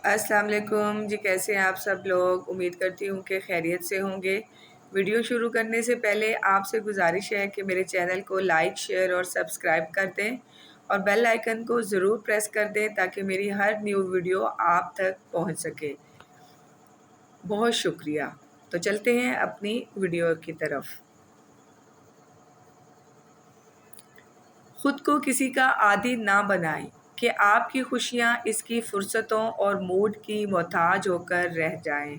السلام علیکم جی، کیسے ہیں آپ سب لوگ؟ امید کرتی ہوں کہ خیریت سے ہوں گے۔ ویڈیو شروع کرنے سے پہلے آپ سے گزارش ہے کہ میرے چینل کو لائک، شیئر اور سبسکرائب کر دیں اور بیل آئیکن کو ضرور پریس کر دیں تاکہ میری ہر نیو ویڈیو آپ تک پہنچ سکے۔ بہت شکریہ۔ تو چلتے ہیں اپنی ویڈیو کی طرف۔ خود کو کسی کا عادی نہ بنائیں کہ آپ کی خوشیاں اس کی فرصتوں اور موڈ کی محتاج ہو کر رہ جائیں۔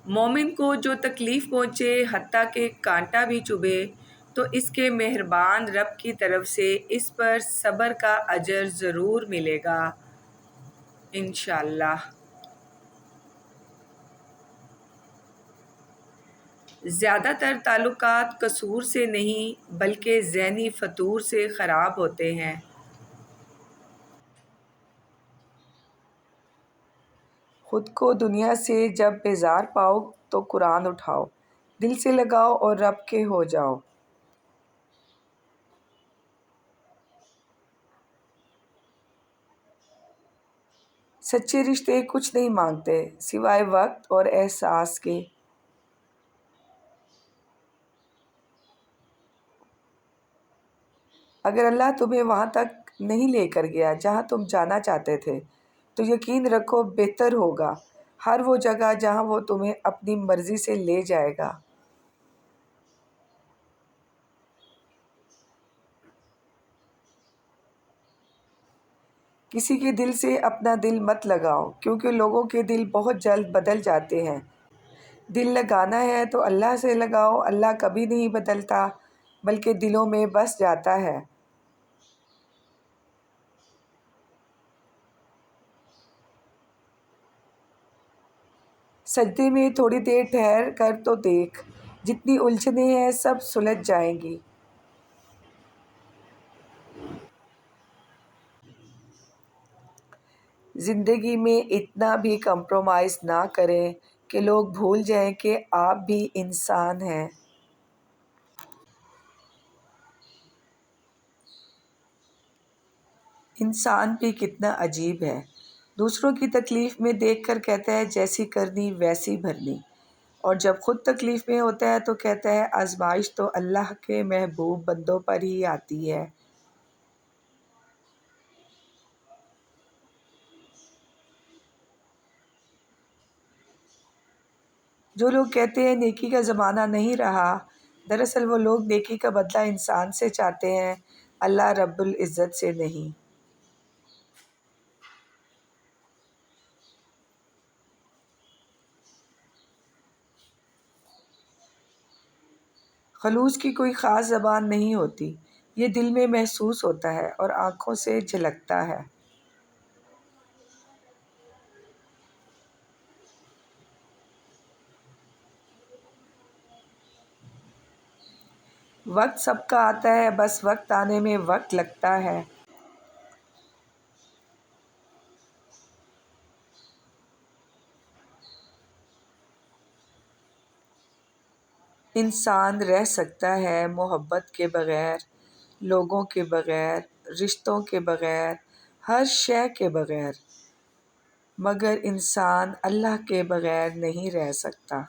مومن کو جو تکلیف پہنچے حتیٰ کہ کانٹا بھی چبھے تو اس کے مہربان رب کی طرف سے اس پر صبر کا اجر ضرور ملے گا انشاءاللہ۔ زیادہ تر تعلقات قصور سے نہیں بلکہ ذہنی فتور سے خراب ہوتے ہیں۔ خود کو دنیا سے جب بیزار پاؤ تو قرآن اٹھاؤ، دل سے لگاؤ اور رب کے ہو جاؤ۔ سچے رشتے کچھ نہیں مانگتے سوائے وقت اور احساس کے۔ اگر اللہ تمہیں وہاں تک نہیں لے کر گیا جہاں تم جانا چاہتے تھے تو یقین رکھو بہتر ہوگا ہر وہ جگہ جہاں وہ تمہیں اپنی مرضی سے لے جائے گا۔ کسی کے دل سے اپنا دل مت لگاؤ کیونکہ لوگوں کے دل بہت جلد بدل جاتے ہیں۔ دل لگانا ہے تو اللہ سے لگاؤ، اللہ کبھی نہیں بدلتا بلکہ دلوں میں بس جاتا ہے۔ سجدے میں تھوڑی دیر ٹھہر کر تو دیکھ، جتنی الجھنیں ہیں سب سلجھ جائیں گی۔ زندگی میں اتنا بھی کمپرومائز نہ کریں کہ لوگ بھول جائیں کہ آپ بھی انسان ہیں۔ انسان بھی کتنا عجیب ہے، دوسروں کی تکلیف میں دیکھ کر کہتا ہے جیسی کرنی ویسی بھرنی، اور جب خود تکلیف میں ہوتا ہے تو کہتا ہے آزمائش تو اللہ کے محبوب بندوں پر ہی آتی ہے۔ جو لوگ کہتے ہیں نیکی کا زمانہ نہیں رہا، دراصل وہ لوگ نیکی کا بدلہ انسان سے چاہتے ہیں، اللہ رب العزت سے نہیں۔ خلوص کی کوئی خاص زبان نہیں ہوتی، یہ دل میں محسوس ہوتا ہے اور آنکھوں سے جھلکتا ہے۔ وقت سب کا آتا ہے، بس وقت آنے میں وقت لگتا ہے۔ انسان رہ سکتا ہے محبت کے بغیر، لوگوں کے بغیر، رشتوں کے بغیر، ہر شے کے بغیر، مگر انسان اللہ کے بغیر نہیں رہ سکتا۔